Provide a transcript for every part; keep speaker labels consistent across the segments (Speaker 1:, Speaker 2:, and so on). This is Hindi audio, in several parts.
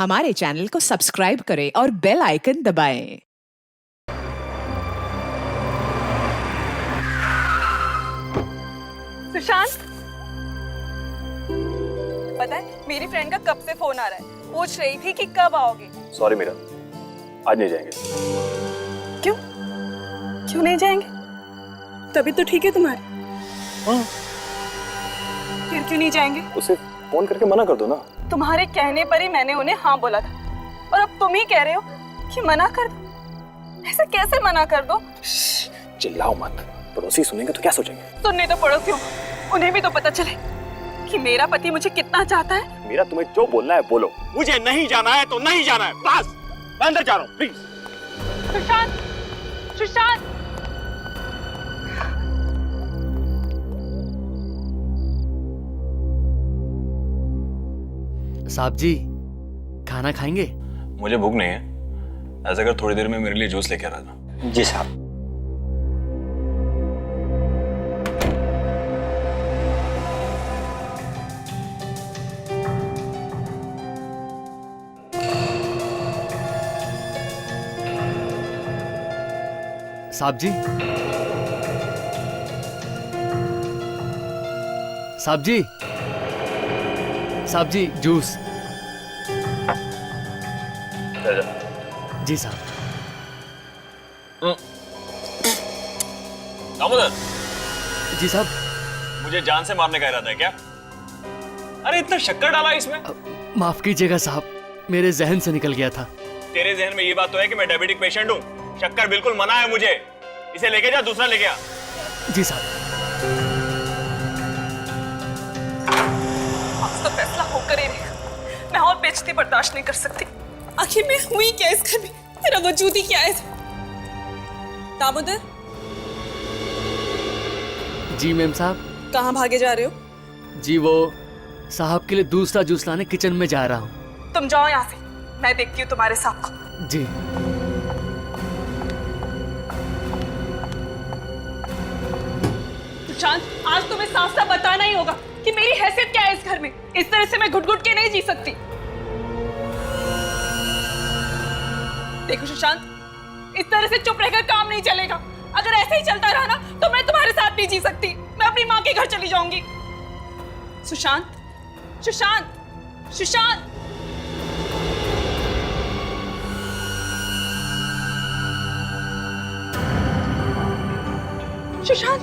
Speaker 1: हमारे चैनल को सब्सक्राइब करें और बेल आइकन दबाएं।
Speaker 2: सुशांत, पता है मेरी फ्रेंड का कब से फोन आ रहा है, पूछ रही थी कि कब आओगे।
Speaker 3: सॉरी मीरा, आज नहीं जाएंगे।
Speaker 2: क्यों क्यों नहीं जाएंगे? तभी तो ठीक है तुम्हारी।
Speaker 3: हाँ।
Speaker 2: फिर क्यों नहीं जाएंगे?
Speaker 3: उसे फोन करके मना कर दो ना। तुम्हारे
Speaker 2: कहने पर ही मैंने उन्हें हाँ बोला था, और अब तुम ही कह रहे हो कि मना कर दो। ऐसे कैसे मना कर दो?
Speaker 3: चिल्लाओ मत, पड़ोसी सुनेंगे तो क्या सोचेंगे?
Speaker 2: सुनने तो पड़ोसियों, उन्हें भी तो पता चले कि मेरा पति मुझे कितना चाहता है।
Speaker 3: मीरा, तुम्हें जो बोलना है बोलो।
Speaker 4: मुझे नहीं जाना है तो नहीं जाना है, बस। मैं अंदर जा रहा हूँ, प्लीज।
Speaker 2: सुशांत, सुशांत,
Speaker 5: साहब जी, खाना खाएंगे?
Speaker 3: मुझे भूख नहीं है। ऐसा कर थोड़ी देर में मेरे लिए जूस लेके आ रहा था।
Speaker 4: जी साहब।
Speaker 5: साहब जी, साहब जी, साहब जी, जूस। जी साहब।
Speaker 3: दामोदर,
Speaker 5: जी साहब।
Speaker 3: मुझे जान से मारने का इरादा है क्या? अरे इतना शक्कर डाला इसमें।
Speaker 5: माफ कीजिएगा साहब, मेरे जहन से निकल गया था।
Speaker 3: तेरे जहन में ये बात तो है कि मैं डायबिटिक पेशेंट हूँ। शक्कर बिल्कुल मना है मुझे। इसे लेके जा, दूसरा लेके आ।
Speaker 5: जी साहब।
Speaker 2: आज तो फैसला होकर ही रहेगा। मैं और बेइज्जती बर्दाश्त नहीं कर सकती। आखिर में हुई क्या इस घर में? तेरा वजूद ही क्या है? दामोदर,
Speaker 5: जी मैम साहब।
Speaker 2: कहाँ भागे जा रहे हो?
Speaker 5: जी वो साहब के लिए दूसरा जूस लाने किचन में जा रहा हूँ।
Speaker 2: तुम जाओ यहाँ से, मैं देखती हूँ तुम्हारे साहब को।
Speaker 5: जी।
Speaker 2: सुशांत, आज तुम्हें साफ साफ बताना ही होगा कि मेरी हैसियत क्या है इस घर में। इस तरह से मैं घुट घुट के नहीं जी सकती। देखो सुशांत, इस तरह से चुप रहकर काम नहीं चलेगा। अगर ऐसे ही चलता रहा ना तो मैं तुम्हारे साथ नहीं जी सकती। मैं अपनी माँ के घर चली जाऊंगी। सुशांत, सुशांत, सुशांत, सुशांत,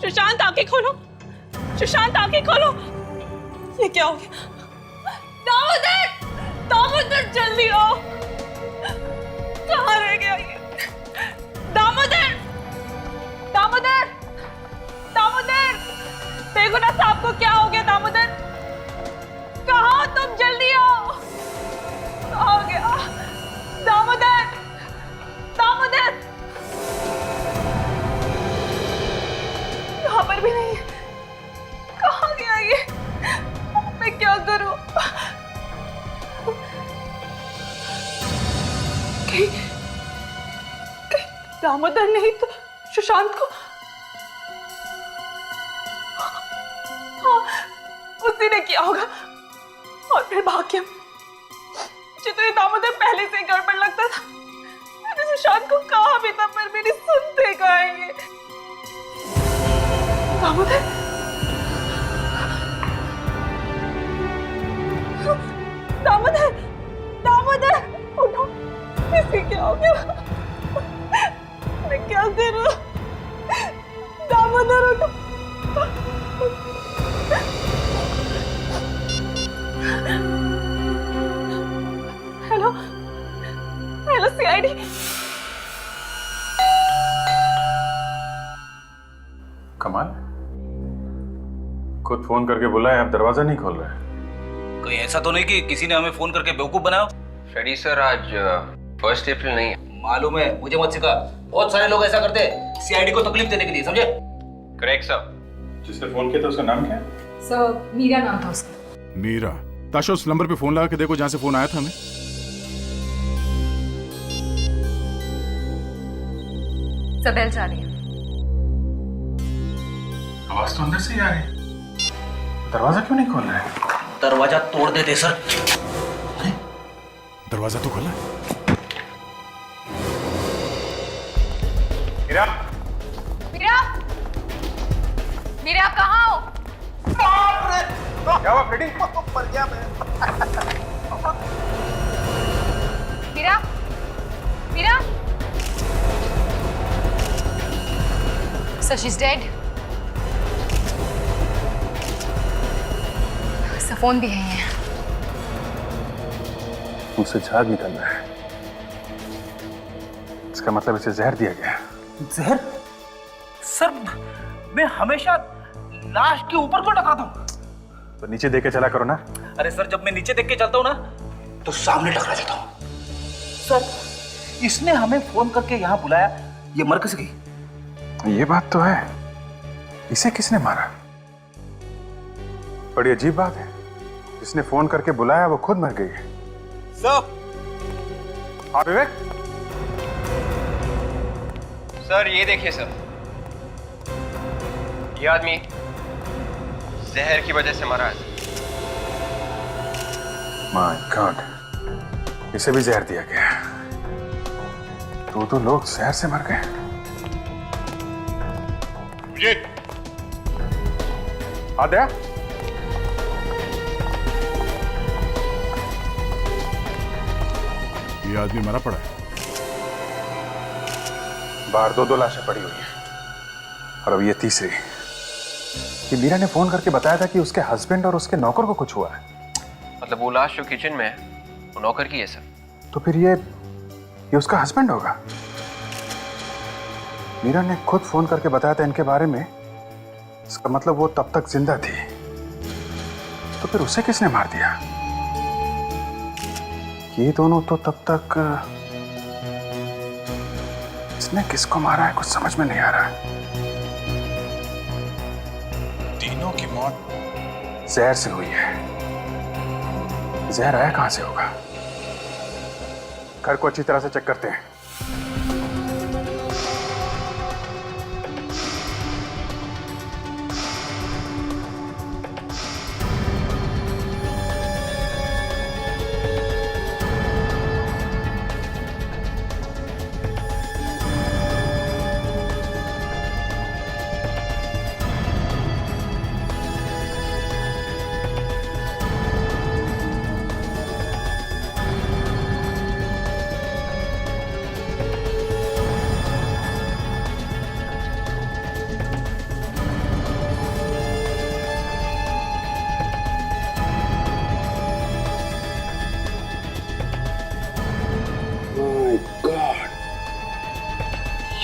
Speaker 2: सुशांत, आंखें खोलो। सुशांत, आंखें खोलो। ये क्या हो गया? दामोदर, दामोदर, जल्दी आओ। कहाँ रह गया ये? दामोदर, दामोदर, दामोदर, देखो ना साहब को क्या हो गया। दामोदर, कहाँ हो तुम? जल्दी आओ। कहाँ हो गया? दामोदर, दामोदर, यहाँ पर भी नहीं है। कहाँ गया ये? मैं क्या करूं? कहीं दामोदर नहीं तो सुशांत को? हाँ, उसी ने किया होगा। और फिर भाग्यम, मुझे तो ये दामोदर पहले से ही गड़बड़ लगता था। मैंने सुशांत को कहा भी था, पर मेरी सुनते कहाँ है ये? दामोदर, दामोदर, दामोदर, उठो। इसे क्या हो गया? मैं क्या करूं? दामोदर, उठो। Hello, hello CID.
Speaker 6: कमाल, खुद फोन करके बुलाया, अब दरवाजा नहीं खोल रहा है।
Speaker 7: कोई ऐसा तो नहीं कि किसी ने हमें फोन करके बेवकूफ बनाया?
Speaker 8: फ्रेडी सर, आज 1 अप्रैल नहीं है।
Speaker 7: मालूम है, मुझे मत सिखा। बहुत सारे लोग ऐसा करते हैं सीआईडी को तकलीफ देने के लिए, समझे?
Speaker 8: Correct sir.
Speaker 6: जिसने फोन किया था उसका नाम क्या है?
Speaker 9: सर, मीरा नाम था उसका।
Speaker 10: मीरा? ताशा, उस नंबर पे फोन लगा के देखो जहां से फोन आया था हमें।
Speaker 9: सबेल जा रही है।
Speaker 6: आवाज तो अंदर से ही आ रही है। दरवाजा क्यों नहीं खोल रहा है?
Speaker 7: दरवाजा तोड़ देते सर।
Speaker 10: दरवाजा तो खुला है।
Speaker 6: मीरा,
Speaker 9: मीरा, मीरा आप कहाँ हो?
Speaker 6: क्या हुआ Freddie?
Speaker 9: Meera, Meera, so she's dead. उसका फोन भी है।
Speaker 6: मुझसे झाग निकल रहा है। इसका मतलब इसे जहर दिया गया।
Speaker 7: जहर? सर, मैं हमेशा लाश के ऊपर क्यों टकराता हूँ?
Speaker 6: तो नीचे देख के चला करो ना।
Speaker 7: अरे सर, जब मैं नीचे देख के चलता हूँ ना, तो सामने टकरा जाता हूँ। सर, इसने हमें फोन करके यहाँ बुलाया, ये मर कैसे गई?
Speaker 6: ये बात तो है। इसे किसने मारा? बड़ी अजीब बात है। जिसने फोन करके बुलाया वो खुद मर गई है।
Speaker 4: सर,
Speaker 6: हाँ विवेक।
Speaker 8: सर ये देखिए सर, ये आदमी जहर की वजह से मरा है।
Speaker 6: माय गॉड, इसे भी जहर दिया गया। दो लोग जहर से मर गए।
Speaker 10: अभिजीत,
Speaker 6: आद्या,
Speaker 10: ये आदमी मरा पड़ा है।
Speaker 6: बाहर दो लाशें पड़ी हुई हैं और अब ये तीसरी। कि मीरा ने फोन करके बताया था कि उसके हस्बैंड और उसके नौकर को कुछ हुआ है।
Speaker 8: मतलब वो लाश जो किचन में है वो नौकर की है सर।
Speaker 6: तो फिर ये उसका हस्बैंड होगा। मीरा ने खुद फोन करके बताया था इनके बारे में। इसका मतलब वो तब तक जिंदा थी। तो फिर उसे किसने मार दिया? ये दोनों तो तब तक। इसने किसको मारा है कुछ समझ में नहीं आ रहा। तीनों की मौत जहर से हुई है। जहर आया कहां से होगा? घर को अच्छी तरह से चेक करते हैं।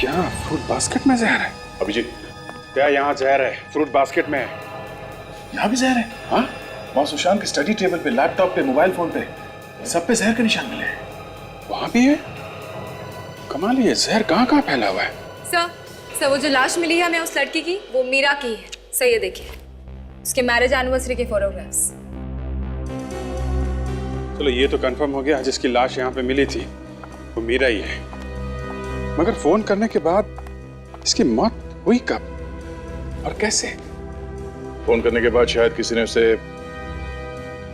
Speaker 6: यहाँ फ्रूट बास्केट में जहर है।
Speaker 10: अभिजीत, क्या यहाँ जहर है? फ्रूट बास्केट में है।
Speaker 6: यहाँ भी जहर है? हाँ, वहाँ सुशांत के स्टडी टेबल पे, लैपटॉप पे, मोबाइल फोन पे, सब पे जहर के निशान मिले हैं। वहाँ भी है? कमाल है, ये जहर कहाँ फैला हुआ है?
Speaker 9: सर वो जो लाश मिली है हमें उस लड़की की, वो मीरा की है। सर ये देखिए, उसके मैरिज एनिवर्सरी के फोटोग्राफ्स।
Speaker 6: चलो ये तो कंफर्म हो गया, जिसकी लाश यहाँ पे मिली थी वो मीरा ही है। मगर फोन करने के बाद इसकी मौत हुई कब और कैसे?
Speaker 10: फोन करने के बाद शायद किसी ने उसे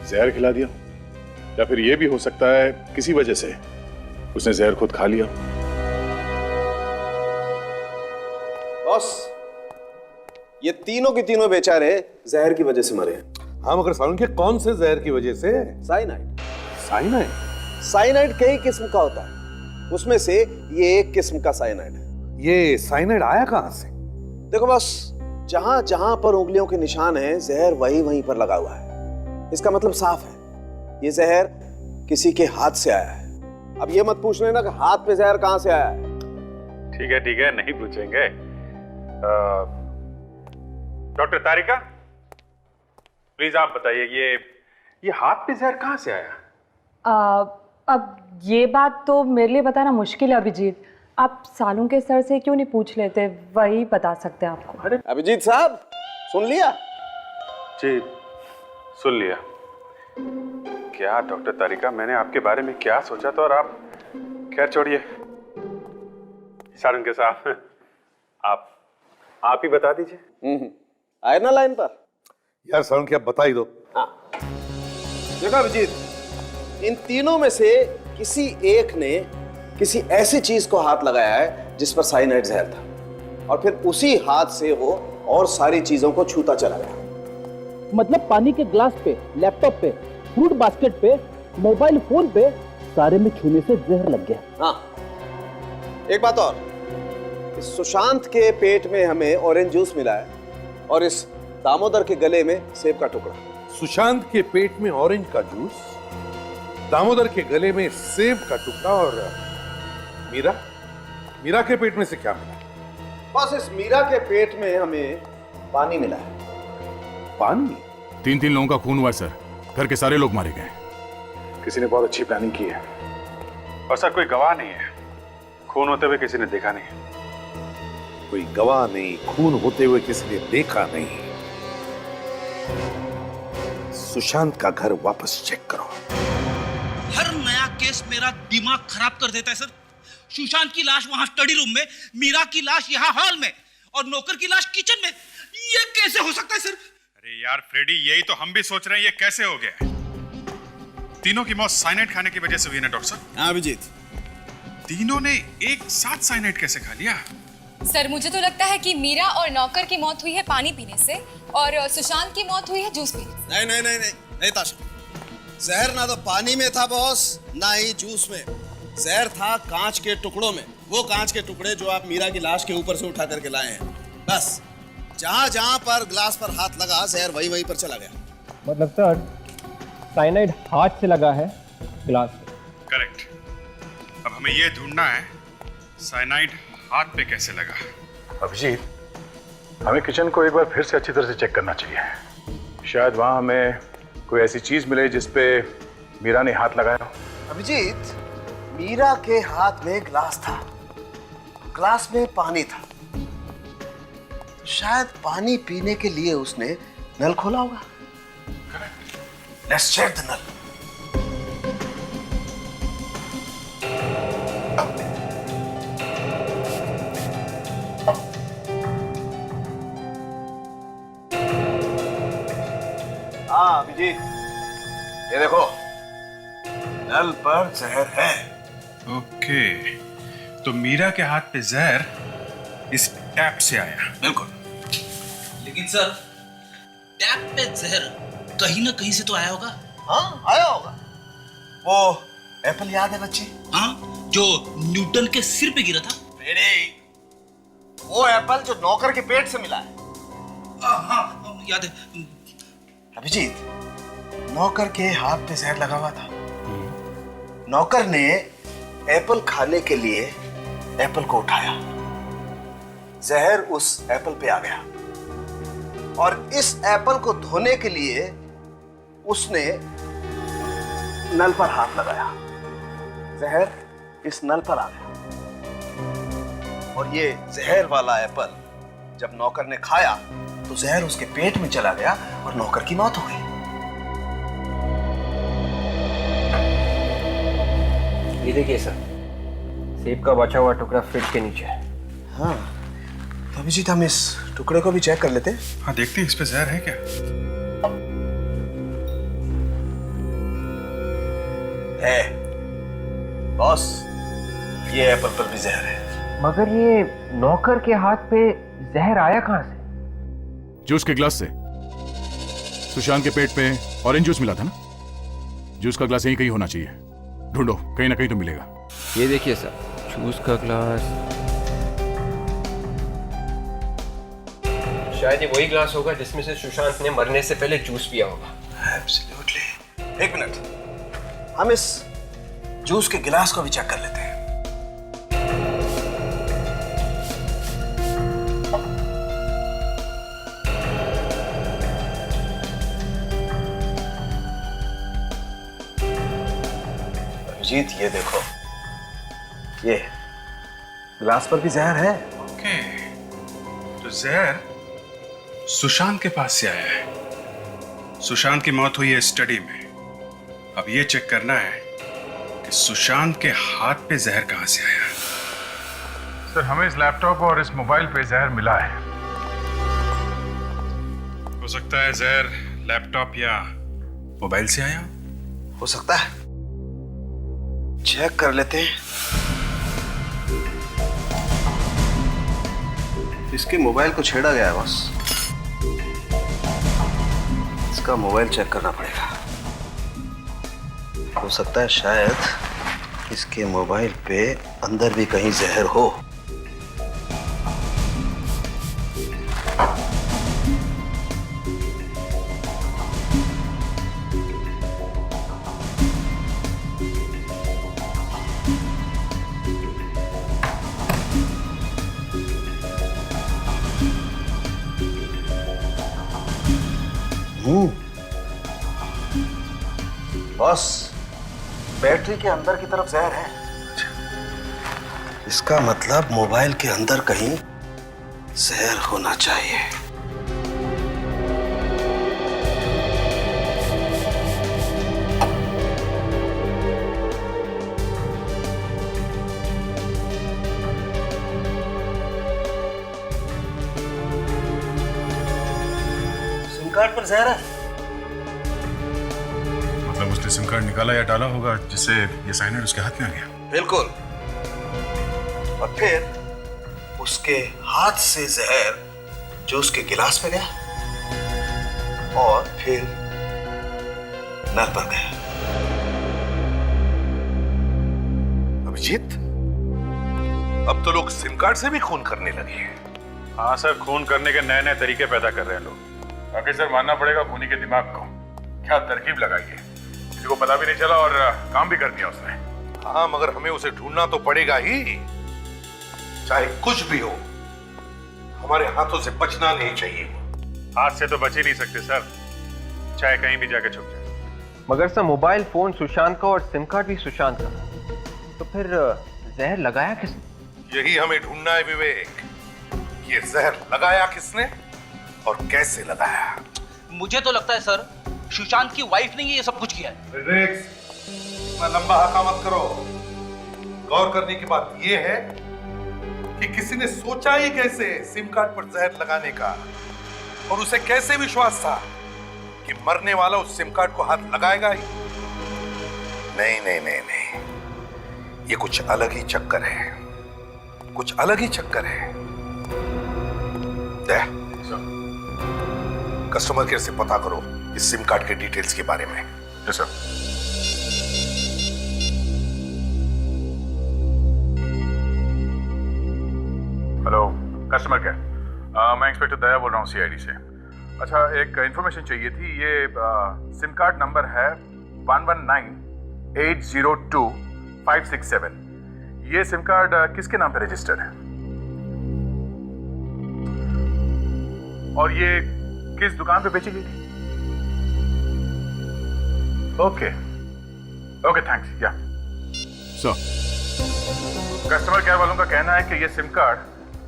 Speaker 10: जहर खिला दिया, या फिर यह भी हो सकता है किसी वजह से उसने जहर खुद खा लिया।
Speaker 11: बॉस, ये तीनों के तीनों बेचारे जहर की वजह से मरे हैं।
Speaker 12: हाँ, मगर साउंड के कौन से जहर की वजह से?
Speaker 11: साइनाइड।
Speaker 12: साइनाइड?
Speaker 11: साइनाइड कई किस्म का होता है, उसमें से ये एक किस्म का साइनाइड है।
Speaker 12: ये साइनाइड आया कहां से?
Speaker 11: देखो बस, जहां जहां पर उंगलियों के निशान हैं, जहर वहीं वहीं पर लगा हुआ है। इसका मतलब साफ है, ये जहर किसी के हाथ से आया है। अब ये मत पूछ लेना कि हाथ पे जहर कहां से आया है।
Speaker 6: ठीक है, नहीं पूछेंगे। डॉक्टर तारिका, प्लीज आप बताइए, ये हाथ पे जहर कहां से आया?
Speaker 2: अब ये बात तो मेरे लिए बताना मुश्किल है अभिजीत। आप सालू के सर से क्यों नहीं पूछ लेते, वही बता सकते हैं आपको।
Speaker 11: अरे अभिजीत साहब, सुन लिया?
Speaker 6: जी सुन लिया। क्या डॉक्टर तारिका, मैंने आपके बारे में क्या सोचा था और आप। खैर छोड़िए, सारंग के साहब आप ही बता दीजिए।
Speaker 11: आए ना लाइन पर?
Speaker 12: यार साउंड की आप बता ही दो।
Speaker 11: हाँ देखो अभिजीत, इन तीनों में से किसी एक ने किसी ऐसी चीज को हाथ लगाया है जिस पर साइनाइड जहर था, और फिर उसी हाथ से वो और सारी चीजों को छूता चला गया।
Speaker 7: मतलब पानी के ग्लास पे, लैपटॉप पे, फ्रूट बास्केट पे, मोबाइल फोन पे, सारे में छूने से जहर लग गया।
Speaker 11: हाँ, एक बात और, इस सुशांत के पेट में हमें ऑरेंज जूस मिला है और इस दामोदर के गले में सेब का टुकड़ा।
Speaker 12: सुशांत के पेट में ऑरेंज का जूस, दामोदर के गले में सेब का टुकड़ा, और मीरा के पेट में से क्या मिला?
Speaker 11: बस इस मीरा के पेट में हमें पानी मिला है।
Speaker 12: पानी?
Speaker 10: 3 लोगों का खून हुआ है सर, घर के सारे लोग मारे गए। किसी ने बहुत अच्छी प्लानिंग की है, और सर कोई गवाह नहीं है, खून होते हुए किसी ने देखा नहीं।
Speaker 12: कोई गवाह नहीं, खून होते हुए किसी ने देखा नहीं। सुशांत का घर वापस चेक करो।
Speaker 7: हर नया केस मेरा दिमाग खराब कर देता है सर। सुशांत की लाश वहां स्टडी रूम में, मीरा की लाश यहाँ हॉल में, और नौकर की लाश किचन में। ये कैसे हो सकता है सर?
Speaker 10: अरे यार फ्रेडी, यही तो हम भी सोच रहे हैं, ये कैसे हो गया? तीनों की मौत साइनाइड खाने की वजह से हुई ना डॉक्टर साहब?
Speaker 11: हाँ अभिजीत,
Speaker 10: तीनों ने एक साथ साइनाइड कैसे खा लिया?
Speaker 9: सर मुझे तो लगता है कि मीरा और नौकर की मौत हुई है पानी पीने से, और सुशांत की मौत हुई है जूस पीने से।
Speaker 11: नहीं ताशा, जहर ना तो पानी में था बॉस, ना ही जूस में। जहर था कांच के टुकड़ों में, वो कांच के टुकड़े जो आप मीरा की लाश के ऊपर से उठा करके लाए हैं। बस जहां जहां पर ग्लास पर हाथ लगा, जहर वहीं पर चला गया।
Speaker 7: मतलब सर साइनाइड हाथ से लगा है ग्लास पे।
Speaker 10: करेक्ट। अब हमें ये ढूंढना है साइनाइड हाथ पे कैसे लगा। अभिजीत, हमें किचन को एक बार फिर से अच्छी तरह से चेक करना चाहिए। शायद वहां हमें कोई ऐसी चीज मिले जिस पे मीरा ने हाथ लगाया हो।
Speaker 11: अभिजीत, मीरा के हाथ में ग्लास था, ग्लास में पानी था, शायद पानी पीने के लिए उसने नल खोला होगा। लेट्स चेक द नल। हाँ अभिजीत, ये देखो, नल पर जहर है।
Speaker 10: ओके, तो मीरा के हाथ पे जहर इस टैप से आया।
Speaker 11: बिल्कुल।
Speaker 7: लेकिन सर टैप पे जहर कहीं ना कहीं से तो आया होगा।
Speaker 11: हाँ आया होगा। वो एप्पल याद है बच्चे?
Speaker 7: हाँ, जो न्यूटन के सिर पे गिरा था।
Speaker 11: वो एप्पल जो नौकर के पेट से मिला है।
Speaker 7: हाँ याद है।
Speaker 11: अभिजीत, नौकर के हाथ पे जहर लगा हुआ था। नौकर ने एप्पल खाने के लिए एप्पल को उठाया, जहर उस एप्पल पे आ गया, और इस एप्पल को धोने के लिए उसने नल पर हाथ लगाया, जहर इस नल पर आ गया, और ये जहर वाला एप्पल जब नौकर ने खाया तो जहर उसके पेट में चला गया और नौकर की मौत हो गई।
Speaker 8: ये देखिए सर, सेब का बचा हुआ टुकड़ा फ्रिज के नीचे है।
Speaker 11: हाँ, तो अभिजीत हम इस टुकड़े को भी चेक कर लेते हैं।
Speaker 10: हाँ देखते हैं इस पे जहर है क्या।
Speaker 11: है बॉस, ये एप्पल पर भी जहर है।
Speaker 8: मगर ये नौकर के हाथ पे जहर आया कहां से?
Speaker 10: जूस के ग्लास से। सुशांत के पेट पे ऑरेंज जूस मिला था ना, जूस का ग्लास यहीं कहीं होना चाहिए। ढूंढो, कहीं ना कहीं तो मिलेगा।
Speaker 8: ये देखिए सर, जूस का ग्लास, शायद ये वही ग्लास होगा जिसमें से सुशांत ने मरने से पहले जूस पिया होगा।
Speaker 11: एब्सोल्युटली। एक मिनट, हम इस जूस के गिलास को भी चेक कर लेते हैं। अभिजीत ये देखो, ये ग्लास पर भी जहर है।
Speaker 10: ओके, तो जहर सुशांत के पास से आया है। सुशांत की मौत हुई है स्टडी में। अब ये चेक करना है कि सुशांत के हाथ पे जहर कहां से आया। सर, हमें इस लैपटॉप और इस मोबाइल पे जहर मिला है। हो सकता है जहर लैपटॉप या मोबाइल से आया।
Speaker 11: हो सकता है, चेक कर लेते हैं। इसके मोबाइल को छेड़ा गया है बस। इसका मोबाइल चेक करना पड़ेगा। हो सकता है शायद इसके मोबाइल पे अंदर भी कहीं जहर हो। बॉस, बैटरी के अंदर की तरफ जहर है। इसका मतलब मोबाइल के अंदर कहीं जहर होना चाहिए। सिम कार्ड पर जहर है।
Speaker 10: मतलब उसने सिम कार्ड निकाला या डाला होगा जिससे ये साइनाइड उसके हाथ में आ गया।
Speaker 11: बिल्कुल। और फिर उसके हाथ से जहर जो उसके गिलास में गया और फिर नल पर गया।
Speaker 12: अभिजीत, अब तो लोग सिम कार्ड से भी खून करने लगे हैं।
Speaker 10: हाँ सर, खून करने के नए नए तरीके पैदा कर रहे हैं लोग। बाकी सर मानना पड़ेगा खूनी के दिमाग को। क्या तरकीब लगाई है, किसी को पता भी नहीं चला और काम भी कर दिया उसने।
Speaker 12: हाँ, मगर हमें उसे ढूंढना तो पड़ेगा ही। चाहे कुछ भी हो, हमारे हाथों से बचना नहीं चाहिए।
Speaker 10: हाथ से तो बच ही नहीं सकते सर, चाहे कहीं भी जाके छुप जाए।
Speaker 8: मगर सर मोबाइल फोन सुशांत का और सिम कार्ड भी सुशांत का, तो फिर जहर लगाया किसने?
Speaker 12: यही हमें ढूंढना है विवेक। ये जहर लगाया किसने और कैसे लगाया?
Speaker 7: मुझे तो लगता है सर सुशांत की वाइफ ने ये सब कुछ किया है।
Speaker 12: विवेक, इतना लंबा हका मत करो। गौर करने की बात यह है कि किसी ने सोचा ही कैसे सिम कार्ड पर जहर लगाने का, और उसे कैसे विश्वास था कि मरने वाला उस सिम कार्ड को हाथ लगाएगा ही? नहीं नहीं नहीं नहीं, ये कुछ अलग ही चक्कर है, कुछ अलग ही चक्कर है। कस्टमर केयर से पता करो इस सिम कार्ड के डिटेल्स के बारे में।
Speaker 10: Yes sir. Hello customer care, मैं इंस्पेक्टर दया बोल रहा हूँ सीआईडी से। अच्छा, एक इंफॉर्मेशन चाहिए थी। ये सिम कार्ड नंबर है 1198025567। ये सिम कार्ड किसके नाम पे रजिस्टर्ड है और ये किस दुकान पे बेची गई थी? Okay okay, thanks. या सर, कस्टमर केयर वालों का कहना है कि ये सिम कार्ड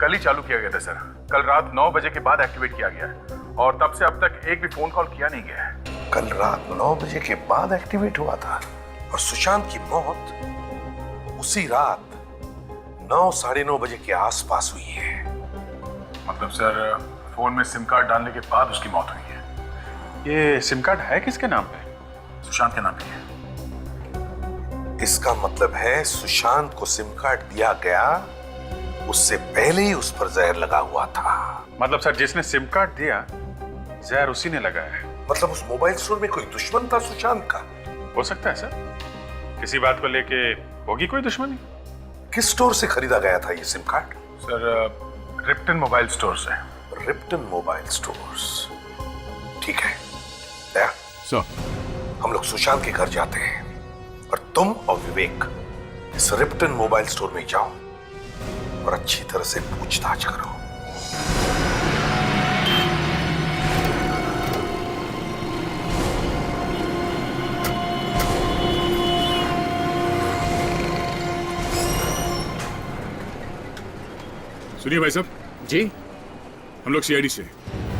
Speaker 10: कल ही चालू किया गया था सर। कल रात 9 बजे के बाद एक्टिवेट किया गया है और तब से अब तक एक भी फोन कॉल किया नहीं गया है।
Speaker 12: कल रात 9 बजे के बाद एक्टिवेट हुआ था और सुशांत की मौत उसी रात 9 साढ़े 9 बजे के आसपास हुई है।
Speaker 10: मतलब सर फोन में सिम कार्ड डालने के बाद उसकी मौत हुई है। ये सिम कार्ड है किसके नाम पे? सुशांत के नाम पे है।
Speaker 12: इसका मतलब है सुशांत को सिम कार्ड दिया गया, उससे पहले ही उस पर जहर लगा हुआ था।
Speaker 10: मतलब सर जिसने सिम कार्ड दिया जहर उसी ने लगाया है।
Speaker 12: मतलब उस मोबाइल स्टोर में कोई दुश्मन था सुशांत का?
Speaker 10: हो सकता है सर, किसी बात को लेके होगी कोई दुश्मनी।
Speaker 12: किस स्टोर से खरीदा गया था ये SIM card?
Speaker 10: Sir Ripton mobile store से।
Speaker 12: रिप्टन मोबाइल स्टोर्स, ठीक है। दया
Speaker 10: सर,
Speaker 12: हम लोग सुशांत के घर जाते हैं और तुम और विवेक इस रिप्टन मोबाइल स्टोर में जाओ और अच्छी तरह से पूछताछ करो।
Speaker 10: सुनिए भाई साहब
Speaker 5: जी।
Speaker 10: हम लोग सीआईडी से।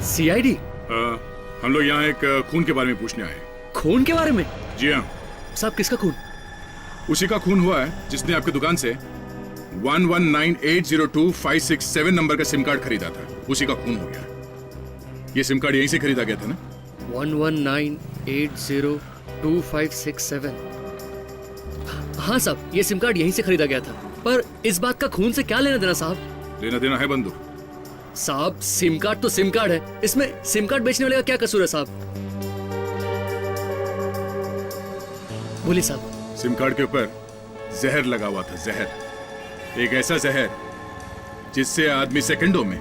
Speaker 5: सीआईडी?
Speaker 10: हम लोग यहाँ एक खून के बारे में पूछने आए।
Speaker 5: खून के बारे में?
Speaker 10: जी हाँ
Speaker 5: साहब, किसका खून?
Speaker 10: उसी का खून हुआ है जिसने आपकी दुकान से 1198025567 नंबर का सिम कार्ड खरीदा था। उसी का खून हो गया। ये सिम कार्ड यहीं से खरीदा गया था ना?
Speaker 5: 1198025567। हाँ साहब, ये सिम कार्ड यहीं से खरीदा गया था। पर इस बात का खून से क्या लेना देना साहब?
Speaker 6: लेना देना है बंधु।
Speaker 5: साहब सिम कार्ड तो सिम कार्ड है, इसमें सिम कार्ड बेचने वाले का क्या कसूर है साहब? बोलिए साहब।
Speaker 6: सिम कार्ड के ऊपर जहर लगा हुआ था, जहर। एक ऐसा जहर जिससे आदमी सेकंडों में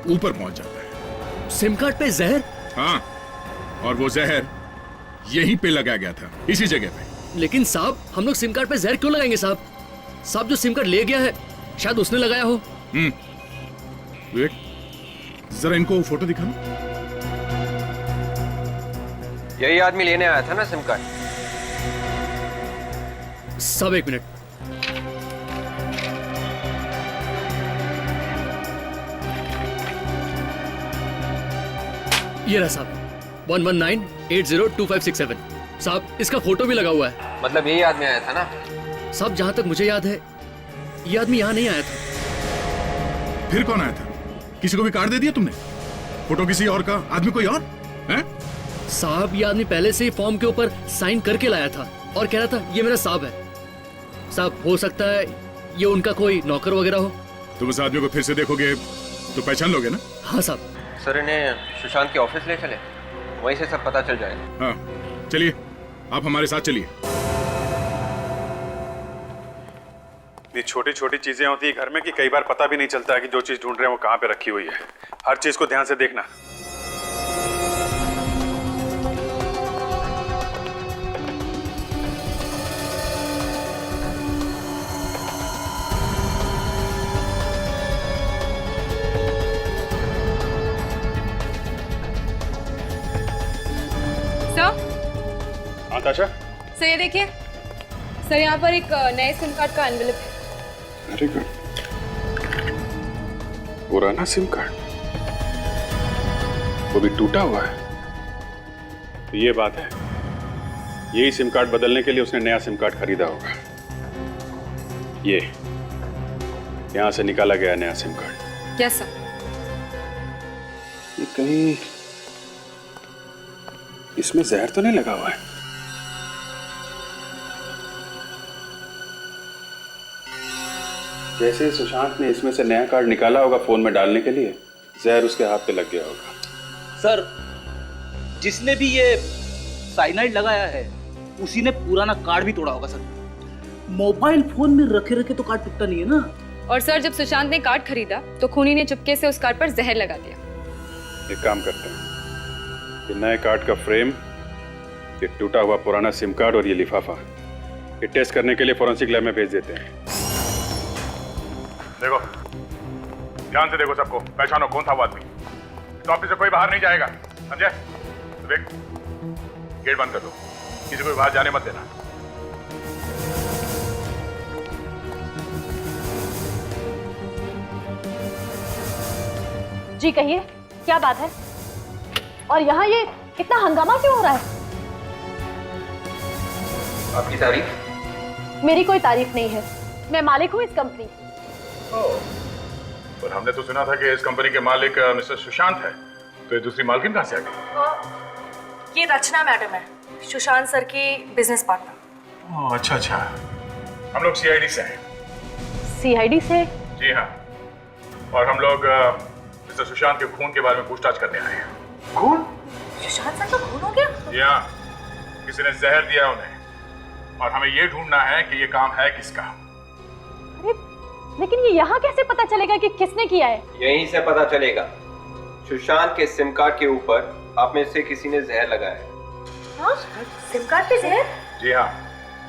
Speaker 6: ऊपर पहुंच जाता है।
Speaker 5: सिम कार्ड पे जहर?
Speaker 6: हाँ, और वो जहर यहीं पे लगाया गया था, इसी जगह पे।
Speaker 5: लेकिन साहब हम लोग सिम कार्ड पे जहर क्यों लगाएंगे साहब? साहब जो सिम कार्ड ले गया है शायद उसने लगाया हो।
Speaker 6: विवेक, जरा इनको फोटो दिखाना।
Speaker 8: यही आदमी लेने आया था ना सिम कार्ड?
Speaker 5: साहब एक मिनट। ये रहा साहब, 11980256 साहब, इसका फोटो भी लगा हुआ है।
Speaker 8: मतलब यही आदमी आया था ना?
Speaker 5: साहब जहां तक मुझे याद है ये आदमी यहाँ नहीं आया था।
Speaker 6: फिर कौन आया था? किसी को भी कार्ड दे दिया तुमने? फोटो किसी और का, आदमी कोई और है?
Speaker 5: साहब ये आदमी पहले से ही फॉर्म के ऊपर साइन करके लाया था और कह रहा था ये मेरा साहब है। साहब हो सकता है ये उनका कोई नौकर वगैरह हो।
Speaker 6: तुम उस आदमी को फिर से देखोगे तो पहचान लोगे ना?
Speaker 5: हाँ साहब।
Speaker 8: सर इन्हें सुशांत के ऑफिस ले चले, वहीं से सब पता चल जाएगा।
Speaker 6: हाँ चलिए, आप हमारे साथ चलिए।
Speaker 10: ये छोटी छोटी चीजें होती है घर में कि कई बार पता भी नहीं चलता है कि जो चीज ढूंढ रहे हैं वो कहाँ पे रखी हुई है। हर चीज को ध्यान से देखना।
Speaker 9: सर।
Speaker 10: ताशा।
Speaker 9: सर ये देखिए, सर यहाँ पर एक नए सिम कार्ड का एनवेलप है।
Speaker 10: Very good. पुराना सिम कार्ड, वो भी टूटा हुआ है। तो ये बात है, यही सिम कार्ड बदलने के लिए उसने नया सिम कार्ड खरीदा होगा। ये यहां से निकाला गया नया सिम कार्ड।
Speaker 9: Yes sir.
Speaker 10: ये कहीं इसमें जहर तो नहीं लगा हुआ है? जैसे सुशांत ने इसमें से नया कार्ड निकाला होगा फोन में डालने के लिए, जहर उसके हाथ पे लग गया होगा।
Speaker 7: सर जिसने भी ये साइनाइड लगाया है उसी ने पुराना कार्ड भी तोड़ा होगा सर। मोबाइल फोन में रखे रखे तो कार्ड टूटता नहीं है ना।
Speaker 9: और सर जब सुशांत ने कार्ड खरीदा तो खूनी ने चुपके से उस कार्ड पर जहर लगा दिया।
Speaker 10: एक काम करते हैं, ये नए कार्ड का फ्रेम, ये टूटा हुआ पुराना सिम कार्ड और ये लिफाफा, ये टेस्ट करने के लिए फॉरेंसिक लैब में भेज देते हैं। देखो, ध्यान से देखो सबको, पहचानो कौन था वो आदमी। इस ऑफिस से कोई बाहर नहीं जाएगा, समझे? देख, गेट बंद कर दो, किसी को भी बाहर जाने मत देना।
Speaker 2: जी कहिए, क्या बात है? और यहाँ ये इतना हंगामा क्यों हो रहा है?
Speaker 8: आपकी तारीफ?
Speaker 2: मेरी कोई तारीफ नहीं है, मैं मालिक हूँ इस कंपनी।
Speaker 10: पर हमने तो सुना था कि इस कंपनी के मालिक मिस्टर सुशांत है, तो ये दूसरी मालकिन कहाँ से आ गई?
Speaker 2: ये रचना मैडम है, सुशांत सर की बिजनेस पार्टनर।
Speaker 10: अच्छा अच्छा, हम लोग सीआईडी से हैं।
Speaker 2: सीआईडी से?
Speaker 10: जी हाँ, और हम लोग मिस्टर सुशांत के खून के बारे में पूछताछ करने आए हैं। खून?
Speaker 2: सुशांत सर का खून हो गया?
Speaker 10: जी हाँ, किसी ने जहर दिया उन्हें, और हमें ये ढूंढना है कि ये काम है किसका।
Speaker 2: अरे लेकिन ये यहाँ कैसे पता चलेगा कि किसने किया है?
Speaker 8: यहीं से पता चलेगा। सुशांत के सिम कार्ड के ऊपर आप में से किसी ने जहर लगाया है।
Speaker 2: हाँ? सिम कार्ड पे जहर?
Speaker 10: जी हाँ।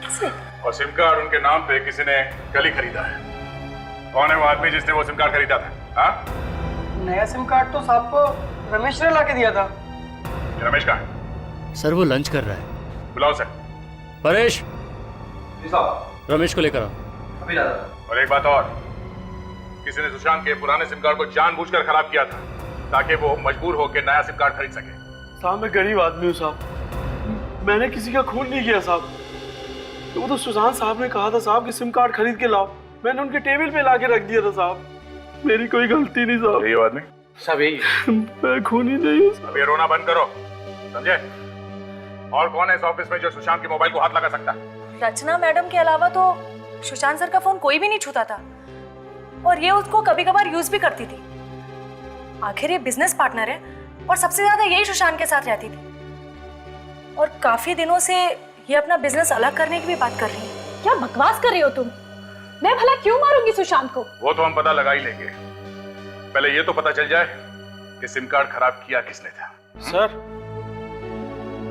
Speaker 2: किसने?
Speaker 10: और सिम कार्ड उनके नाम पे किसी ने कल ही खरीदा है। कौन है वो आदमी जिसने वो सिम कार्ड खरीदा था? हाँ?
Speaker 13: नया सिम कार्ड तो साहब को रमेश ने लाके दिया था।
Speaker 10: रमेश कहाँ है?
Speaker 5: सर वो लंच कर रहा है।
Speaker 10: बुलाओ सर।
Speaker 5: परेश,
Speaker 8: जी साहब।
Speaker 5: रमेश को लेकर आओ।
Speaker 8: अभी लाता।
Speaker 10: और एक बात और, किसी ने सुशांत के पुराने सिम कार्ड को जानबूझकर खराब किया था ताकि वो मजबूर होकर नया सिम कार्ड खरीद सके।
Speaker 13: साहब मैं गरीब आदमी हूँ साहब, मैंने किसी का खून नहीं किया साहब। तो वो तो सुशांत साहब ने कहा था साहब कि सिम कार्ड खरीद के लाओ, मैंने उनके टेबल पे लाके रख दिया था साहब। मेरी कोई गलती नहीं साहब।
Speaker 10: यही आदमी?
Speaker 13: सब यही। मैं खून ही नहीं हूँ।
Speaker 10: अब ये रोना बंद करो, समझे? और कौन है इस ऑफिस में जो सुशांत के मोबाइल को हाथ लगा सकता है?
Speaker 9: रचना मैडम के अलावा तो सुशांत सर का फोन कोई भी नहीं छूता था, और ये उसको कभी कभार यूज भी करती थी। आखिर ये बिजनेस पार्टनर है और सबसे ज्यादा यही सुशांत के साथ रहती थी, और काफी दिनों से ये अपना बिजनेस अलग करने की भी बात कर रही है।
Speaker 2: क्या बकवास कर रही हो तुम? मैं भला क्यों मारूंगी सुशांत को?
Speaker 10: वो तो हम पता लगा ही लेंगे, पहले ये तो पता चल जाए कि सिम कार्ड खराब किया किसने था।
Speaker 13: सर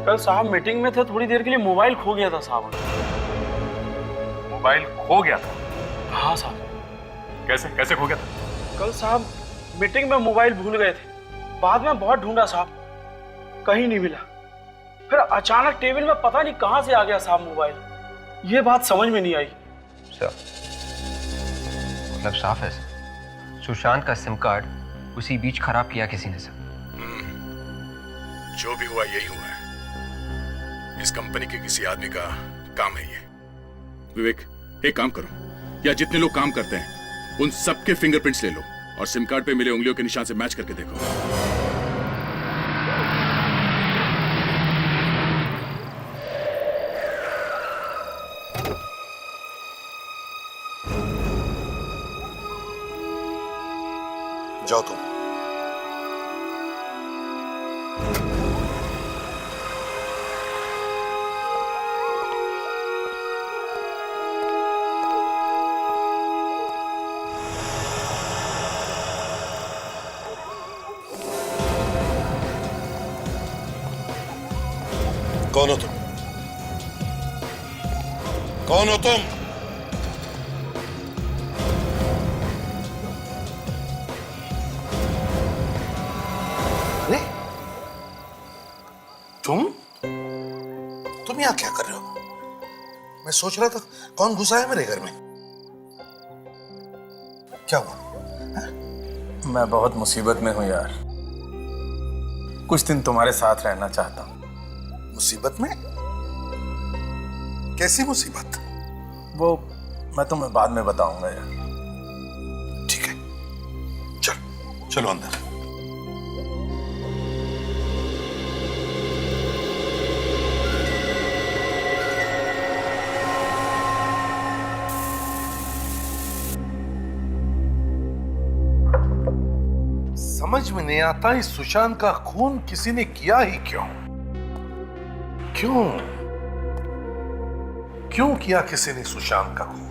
Speaker 13: कल साहब मीटिंग में थे, थोड़ी देर के लिए मोबाइल खो गया था साहब।
Speaker 10: मोबाइल खो गया था?
Speaker 13: हाँ साहब।
Speaker 10: कैसे कैसे खो गया था?
Speaker 13: कल साहब मीटिंग में मोबाइल भूल गए थे, बाद में बहुत ढूंढा साहब, कहीं नहीं मिला। फिर अचानक टेबल में पता नहीं कहां से आ गया साहब मोबाइल। ये बात समझ में नहीं आई।
Speaker 8: सर मतलब साफ है सर, सुशांत का सिम कार्ड उसी बीच खराब किया किसी ने सर।
Speaker 10: जो भी हुआ यही हुआ है, इस कंपनी के किसी आदमी का काम है ये। विवेक एक काम करो, या जितने लोग काम करते हैं उन सबके फिंगरप्रिंट्स ले लो और सिम कार्ड पे मिले उंगलियों के निशान से मैच करके देखो।
Speaker 12: जाओ तुम। कौन हो तुम? कौन हो तुम? तुम यहाँ क्या कर रहे हो? मैं सोच रहा था कौन घुसा है मेरे घर में। क्या हुआ?
Speaker 6: मैं बहुत मुसीबत में हूं यार, कुछ दिन तुम्हारे साथ रहना चाहता हूं।
Speaker 12: मुसीबत में? कैसी मुसीबत?
Speaker 6: वो मैं तुम्हें बाद में बताऊंगा यार।
Speaker 12: ठीक है, चलो अंदर। समझ में नहीं आता इस सुशांत का खून किसी ने किया ही क्यों? क्यों किया किसी ने सुशांत का खून?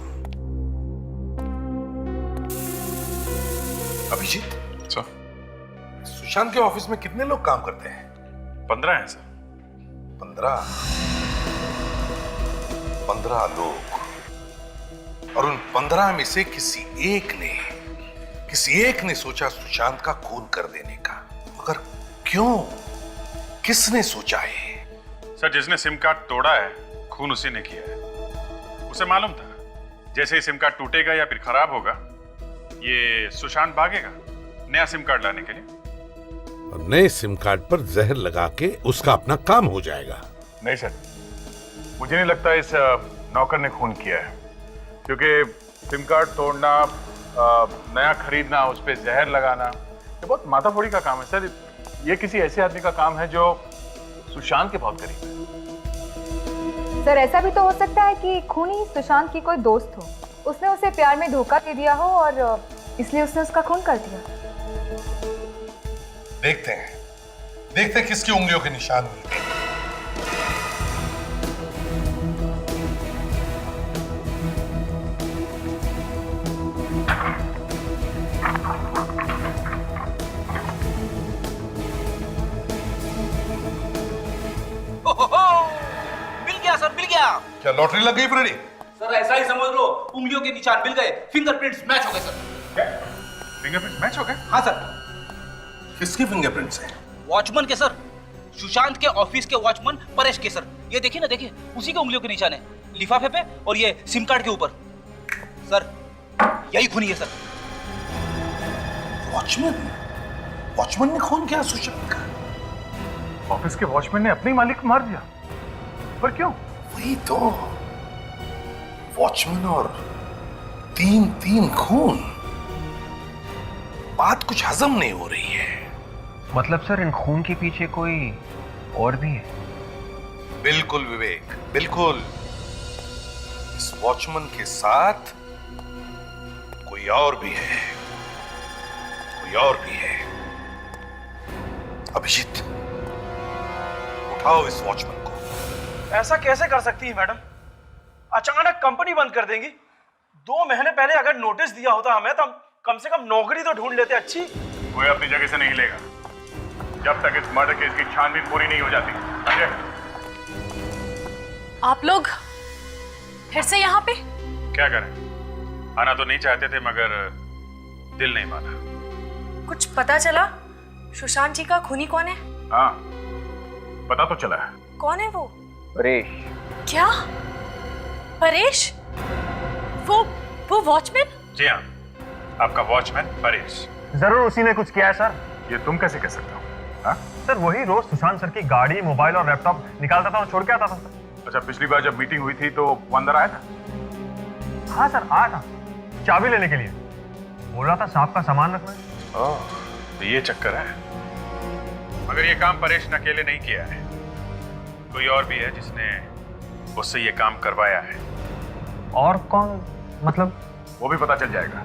Speaker 12: अभिजीत सर, सुशांत के ऑफिस में कितने लोग काम करते हैं?
Speaker 10: 15 हैं सर।
Speaker 12: 15 लोग, और उन 15 में से किसी एक ने सोचा सुशांत का खून कर देने का। मगर क्यों? किसने सोचा है?
Speaker 10: सर जिसने सिम कार्ड तोड़ा है खून उसी ने किया है। उसे मालूम था जैसे ही सिम कार्ड टूटेगा या फिर खराब होगा ये सुशांत भागेगा नया सिम कार्ड लाने के लिए,
Speaker 12: और नए सिम कार्ड पर जहर लगा के उसका अपना काम हो जाएगा।
Speaker 10: नहीं सर, मुझे नहीं लगता इस नौकर ने खून किया है, क्योंकि सिम कार्ड तोड़ना, नया खरीदना, उस पर जहर लगाना ये बहुत माथाफोड़ी का काम है सर। ये किसी ऐसे आदमी का काम है जो सुशांत के बहुत करीब है।
Speaker 9: सर ऐसा भी तो हो सकता है कि खूनी सुशांत की कोई दोस्त हो, उसने उसे प्यार में धोखा दे दिया हो और इसलिए उसने उसका खून कर दिया।
Speaker 12: देखते हैं किसकी उंगलियों के निशान मिलते हैं।
Speaker 7: मिल गया सर, मिल गया।
Speaker 12: क्या लॉटरी लग गई फ्रेडी?
Speaker 7: सर ऐसा ही समझ लो, उंगलियों के निशान मिल गए, फिंगरप्रिंट्स मैच हो गए सर।
Speaker 10: क्या? फिंगरप्रिंट्स मैच हो गए?
Speaker 7: हाँ सर।
Speaker 12: किसके फिंगरप्रिंट्स हैं?
Speaker 7: वॉचमैन के सर, सुशांत के ऑफिस के वॉचमैन परेश के सर। ये देखिए ना, देखिए उसी के उंगलियों के निशान है, लिफाफे पे और ये सिम कार्ड के ऊपर। सर यही खूनी है सर।
Speaker 12: वॉचमैन ने खून किया सुशांत का?
Speaker 10: ऑफिस के वॉचमैन ने अपने मालिक को मार दिया, पर क्यों?
Speaker 12: वही तो, वॉचमैन और तीन खून। बात कुछ हजम नहीं हो रही है।
Speaker 8: मतलब सर इन खून के पीछे कोई और भी है?
Speaker 12: बिल्कुल विवेक, बिल्कुल। इस वॉचमैन के साथ कोई और भी है, कोई और भी है। अभिजीत, उठाओ इस वॉचमैन को।
Speaker 13: ऐसा कैसे कर सकती है मैडम? अचानक कंपनी बंद कर देंगी? 2 महीने पहले अगर नोटिस दिया होता हमें तो हम कम से कम नौकरी तो ढूंढ लेते। अच्छी,
Speaker 10: कोई अपनी जगह से नहीं लेगा जब तक इस मर्डर केस की छानबीन पूरी नहीं हो जाती।
Speaker 9: आप लोग फिर से यहाँ पे?
Speaker 10: क्या करें, आना तो नहीं चाहते थे मगर दिल नहीं माना।
Speaker 9: कुछ पता चला सुशांत जी का खूनी कौन है?
Speaker 10: हाँ, पता तो चला है।
Speaker 9: कौन है वो?
Speaker 8: परेश।
Speaker 9: क्या? परेश? वो वॉचमैन?
Speaker 10: जी हाँ, आपका वॉचमैन परेश।
Speaker 8: जरूर उसी ने कुछ किया है सर।
Speaker 10: ये तुम कैसे कह सकते हो? हाँ?
Speaker 8: सर वही रोज सुशांत सर की गाड़ी, मोबाइल और लैपटॉप निकालता था और छोड़ के आता था।
Speaker 10: अच्छा, पिछली बार जब मीटिंग हुई थी तो वो अंदर आया था?
Speaker 8: हाँ सर, आया था चाबी लेने के लिए। बोल रहा था साहब का सामान रखना है।
Speaker 10: ओह, तो ये चक्कर है। मगर ये काम परेश ने अकेले नहीं किया है, कोई और भी है जिसने उससे ये काम करवाया है।
Speaker 8: और कौन? मतलब
Speaker 10: वो भी पता चल जाएगा।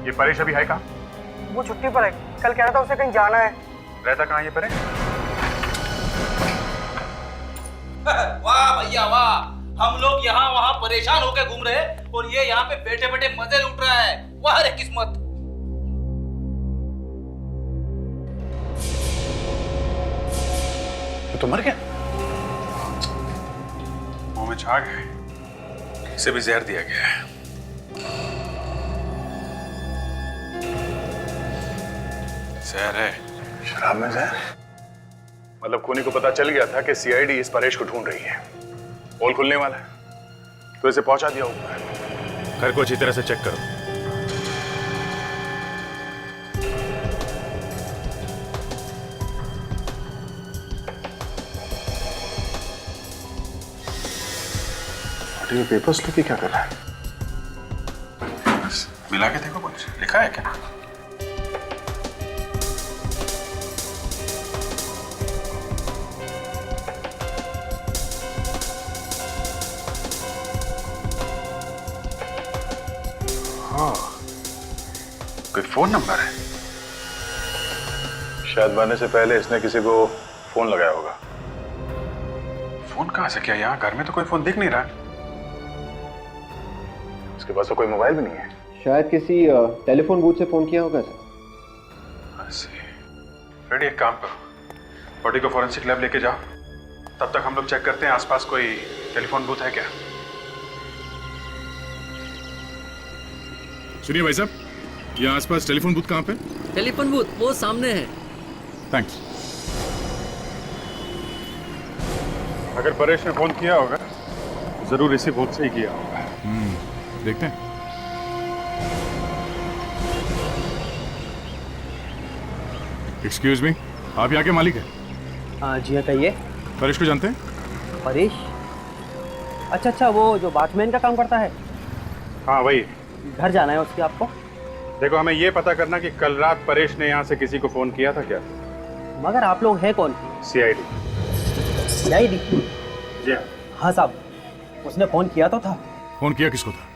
Speaker 10: ये परेश अभी है कहाँ?
Speaker 8: वो छुट्टी पर है, कल कह रहा था उसे कहीं जाना है।
Speaker 10: रहता कहाँ ये परेश?
Speaker 7: वाह भैया वाह, हम लोग यहाँ वहाँ परेशान होकर घूम रहे हैं और ये यहाँ पे बैठे बैठे मजे लूट रहा है। वाह रे किस्मत।
Speaker 10: तो मर गया, मुंह में झाग है, इसे भी जहर दिया गया है। जहर है, शराब में जहर। मतलब खूनी को पता चल गया था कि सीआईडी इस परेश को ढूंढ रही है, पोल खुलने वाला है, तो इसे पहुंचा दिया ऊपर। घर को अच्छी तरह से चेक करो। ये पेपर्स लेके क्या कर रहा है? बस मिला के देखो, कुछ लिखा है क्या? हाँ, कोई फोन नंबर है। शायद मरने से पहले इसने किसी को फोन लगाया होगा। फोन कहां से? क्या यहाँ घर में तो कोई फोन दिख नहीं रहा। उसके पास तो कोई मोबाइल भी नहीं है।
Speaker 8: शायद किसी टेलीफोन बूथ से फोन किया होगा सर।
Speaker 10: रेडी, एक काम करो, बॉडी को फॉरेंसिक लैब लेके जाओ, तब तक हम लोग चेक करते हैं आसपास कोई टेलीफोन बूथ है क्या।
Speaker 6: सुनिए भाई साहब, ये आसपास टेलीफोन बूथ कहाँ पे?
Speaker 5: टेलीफोन बूथ वो सामने है।
Speaker 6: थैंक्स।
Speaker 10: अगर परेश ने फोन किया होगा जरूर इसी बूथ से ही किया होगा।
Speaker 6: देखते हैं। एक्सक्यूज मी, आप यहाँ के मालिक हैं?
Speaker 8: हाँ जी हाँ, कहिए।
Speaker 6: परेश को जानते हैं?
Speaker 8: परेश? अच्छा, वो जो वॉचमैन का काम करता है।
Speaker 10: हाँ वही।
Speaker 8: घर जाना है उसके आपको?
Speaker 10: देखो, हमें ये पता करना कि कल रात परेश ने यहाँ से किसी को फोन किया था क्या?
Speaker 8: मगर आप लोग हैं कौन?
Speaker 10: सीआईडी।
Speaker 8: सीआईडी?
Speaker 10: जी
Speaker 8: हाँ साहब, उसने फोन किया तो था।
Speaker 6: फोन किया किसको था?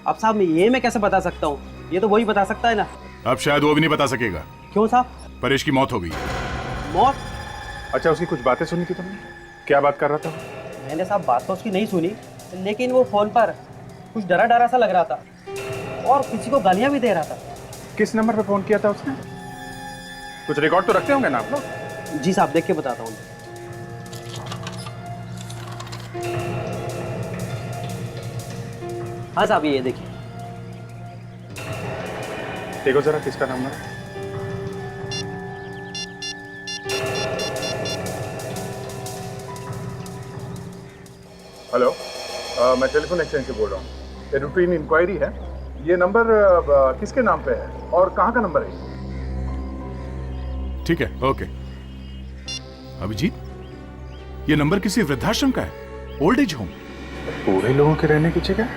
Speaker 8: अब साहब ये मैं कैसे बता सकता हूँ, ये तो वही बता सकता है ना।
Speaker 6: अब शायद वो भी नहीं बता सकेगा।
Speaker 8: क्यों साहब?
Speaker 6: परेश की मौत हो गई।
Speaker 8: मौत?
Speaker 10: अच्छा, उसकी कुछ बातें सुनी थी तुमने? क्या बात कर रहा था?
Speaker 8: मैंने साहब बात तो उसकी नहीं सुनी, लेकिन वो फोन पर कुछ डरा डरा सा लग रहा था और किसी को गालियां भी दे रहा था।
Speaker 10: किस नंबर पे फोन किया था उसने? कुछ रिकॉर्ड तो रखते होंगे ना आप लोग?
Speaker 8: जी साहब, देख के बताता हूँ। हाँ साहब, ये देखिए।
Speaker 10: देखो जरा किसका नंबर है।
Speaker 14: हेलो, मैं टेलीफोन एक्सचेंज से बोल रहा हूँ। ये रूटीन इंक्वायरी है। ये नंबर किसके नाम पे है और कहाँ का नंबर है?
Speaker 6: ठीक है, ओके। अभिजीत, ये नंबर किसी वृद्धाश्रम का है, ओल्ड एज होम।
Speaker 10: बूढ़े लोगों के रहने की जगह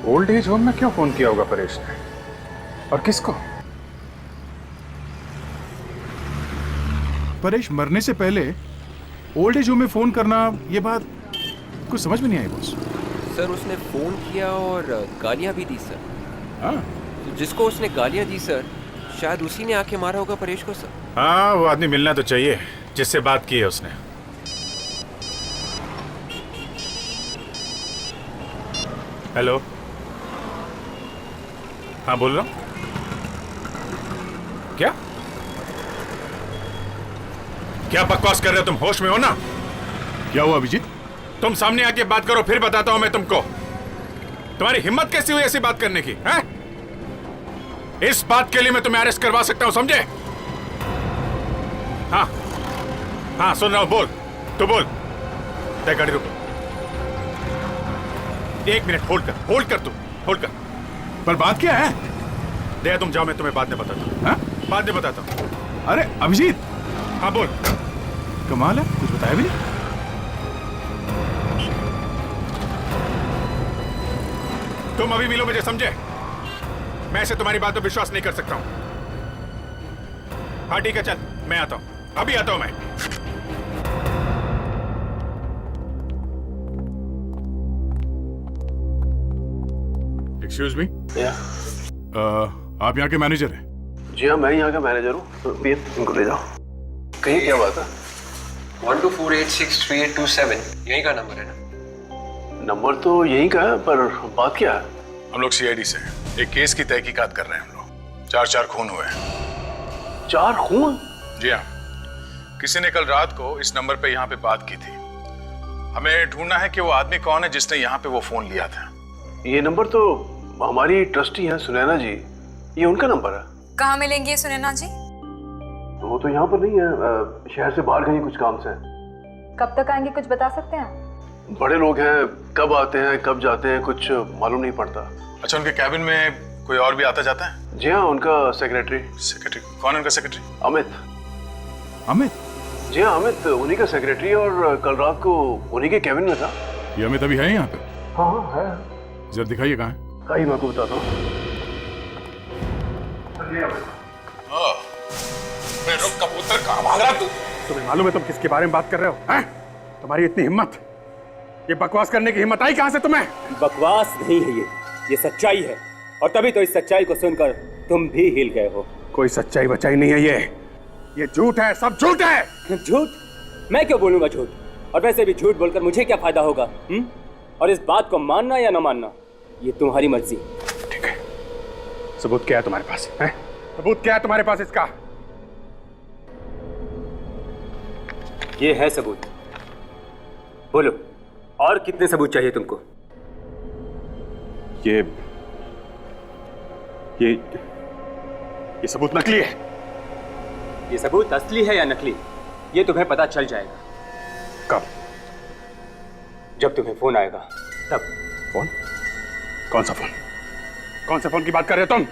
Speaker 10: ओल्ड एज होम में क्यों फोन किया होगा परेश ने, और किसको?
Speaker 6: परेश मरने से पहले ओल्ड एज होम में फोन करना, ये बात
Speaker 14: कुछ समझ में नहीं आई बॉस।
Speaker 8: सर उसने फोन किया और गालियां भी दी सर।
Speaker 14: हाँ
Speaker 8: जिसको उसने गालियां दी सर, शायद उसी ने आके मारा होगा परेश को सर।
Speaker 14: हाँ, वो आदमी मिलना तो चाहिए जिससे बात की है उसने। हेलो, हाँ बोल रहा हूँ। क्या क्या बकवास कर रहे हो तुम? होश में हो ना? क्या हुआ अभिजीत? तुम सामने आके बात करो, फिर बताता हूं मैं तुमको। तुम्हारी हिम्मत कैसी हुई ऐसी बात करने की? हैं? इस बात के लिए मैं तुम्हें अरेस्ट करवा सकता हूं, समझे? हाँ हाँ सुन रहा हूं, बोल। तू बोल। तय गाड़ी रुको, 1 मिनट होल्ड कर तू होल्ड कर। पर बात क्या है? दे तुम जाओ, मैं तुम्हें बाद में बताता हूं। हाँ? बाद में बताता हूं। अरे अभिजीत। हाँ बोल। कमाल है, कुछ बताया भी नहीं। तुम अभी मिलो मुझे, समझे? मैं ऐसे तुम्हारी बात पर विश्वास नहीं कर सकता हूं। हाँ ठीक है, चल मैं आता हूं, अभी आता हूं मैं। Excuse me. आप यहाँ के मैनेजर हैं?
Speaker 11: जी हाँ, मैं यहाँ का मैनेजर हूँ। इनको ले जाओ। कहीं क्या बात है?
Speaker 8: 1248632827 यही का नंबर है ना?
Speaker 11: नंबर तो यही का है, पर बात क्या है?
Speaker 14: हम लोग सीआईडी से एक केस की तहकीकात कर रहे हैं। हम लोग 4 खून हुए हैं।
Speaker 11: 4 खून?
Speaker 14: जी हाँ, किसी ने कल रात को इस नंबर पे यहाँ पे बात की थी। हमें ढूंढना है कि वो आदमी कौन है जिसने यहाँ पे वो फोन लिया था।
Speaker 11: ये नंबर तो हमारी ट्रस्टी हैं सुनैना जी, ये उनका नंबर है।
Speaker 2: कहाँ मिलेंगे सुनैना जी?
Speaker 11: वो तो यहाँ पर नहीं है, शहर से बाहर कहीं कुछ काम से।
Speaker 2: कब तक आएंगे, कुछ बता सकते हैं?
Speaker 11: बड़े लोग हैं, कब आते हैं कब जाते हैं कुछ मालूम नहीं पड़ता।
Speaker 14: अच्छा, उनके कैबिन में कोई और भी आता जाता है?
Speaker 11: जी हाँ, उनका सेक्रेटरी।
Speaker 14: सेक्रेटरी कौन है उनका सेक्रेटरी?
Speaker 11: अमित।
Speaker 14: अमित?
Speaker 11: जी हाँ, अमित उन्हीं का सेक्रेटरी, और कल रात को उन्हीं के कैबिन में था।
Speaker 14: ये अमित अभी है यहाँ पे?
Speaker 11: हाँ हाँ है।
Speaker 14: जरा दिखाइए कहाँ है।
Speaker 11: कहीं मैं आपको बताता हूँ।
Speaker 14: रुक कबूतर, कहाँ भाग रहा तू?
Speaker 6: तुम्हें मालूम है तुम किसके बारे में बात कर रहे हो? हैं? तुम्हारी इतनी हिम्मत, ये बकवास करने की हिम्मत आई कहाँ से तुम्हें?
Speaker 4: बकवास नहीं है ये सच्चाई है, और तभी तो इस सच्चाई को सुनकर तुम भी हिल गए हो।
Speaker 6: कोई सच्चाई बचाई नहीं है ये झूठ है, सब झूठ है।
Speaker 4: झूठ? मैं क्यों बोलूंगा झूठ? और वैसे भी झूठ बोलकर मुझे क्या फायदा होगा? और इस बात को मानना या न मानना ये तुम्हारी मर्जी।
Speaker 6: ठीक है, सबूत क्या है तुम्हारे पास? हैं? सबूत क्या है तुम्हारे पास इसका?
Speaker 4: ये है सबूत। बोलो, और कितने सबूत चाहिए तुमको?
Speaker 6: ये सबूत नकली है।
Speaker 4: ये सबूत असली है या नकली, ये तुम्हें पता चल जाएगा।
Speaker 6: कब?
Speaker 4: जब तुम्हें फोन आएगा तब।
Speaker 6: फोन? कौन सा फोन? कौन से फोन की बात कर रहे हो तुम?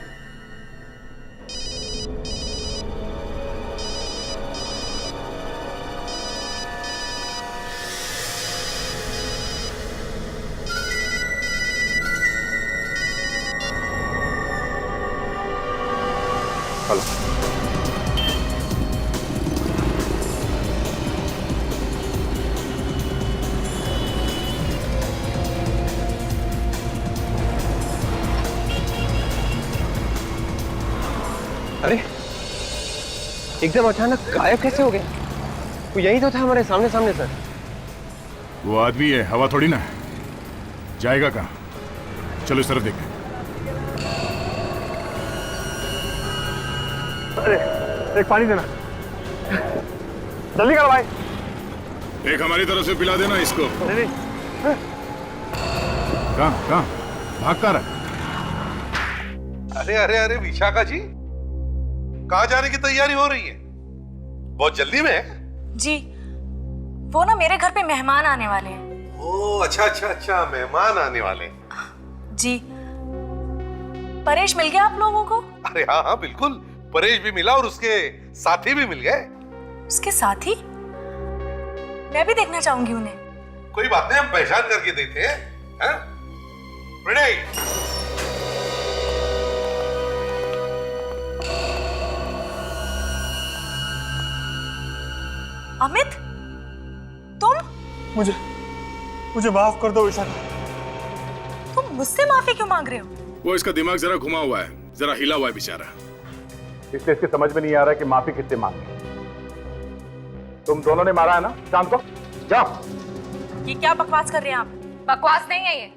Speaker 6: हेलो,
Speaker 8: अरे एकदम अचानक गायब कैसे हो गया? वो यही तो था हमारे सामने सामने सर।
Speaker 14: वो आदमी है, हवा थोड़ी ना है। जाएगा कहाँ? चलो इस तरफ देखें।
Speaker 6: अरे एक पानी देना, जल्दी करो भाई।
Speaker 14: एक हमारी तरफ से पिला देना इसको।
Speaker 6: नहीं।
Speaker 14: कहाँ भाग कहाँ रहा?
Speaker 12: अरे अरे अरे विशाखा जी, कहाँ जाने की तैयारी हो रही है? बहुत जल्दी में है?
Speaker 9: जी, वो ना मेरे घर पे मेहमान आने वाले हैं।
Speaker 12: ओह अच्छा, मेहमान आने वाले।
Speaker 9: जी, परेश मिल गया आप लोगों को?
Speaker 12: अरे हाँ हाँ बिल्कुल, परेश भी मिला और उसके साथी भी मिल गए।
Speaker 9: उसके साथी? मैं भी देखना चाहूंगी उन्हें।
Speaker 12: कोई बात नहीं, हम पहचान करके देते हैं। प्रणय,
Speaker 9: अमित, तुम?
Speaker 14: मुझे माफ कर दो विशाखा।
Speaker 9: तुम मुझसे माफी क्यों मांग रहे हो?
Speaker 14: वो इसका दिमाग जरा घुमा हुआ है, जरा हिला हुआ है बेचारा।
Speaker 6: इसलिए इसके समझ में नहीं आ रहा कि माफी किससे मांगे। तुम दोनों ने मारा है ना शाम को? जाओ।
Speaker 9: ये क्या बकवास कर रहे हैं आप?
Speaker 15: बकवास नहीं है, ये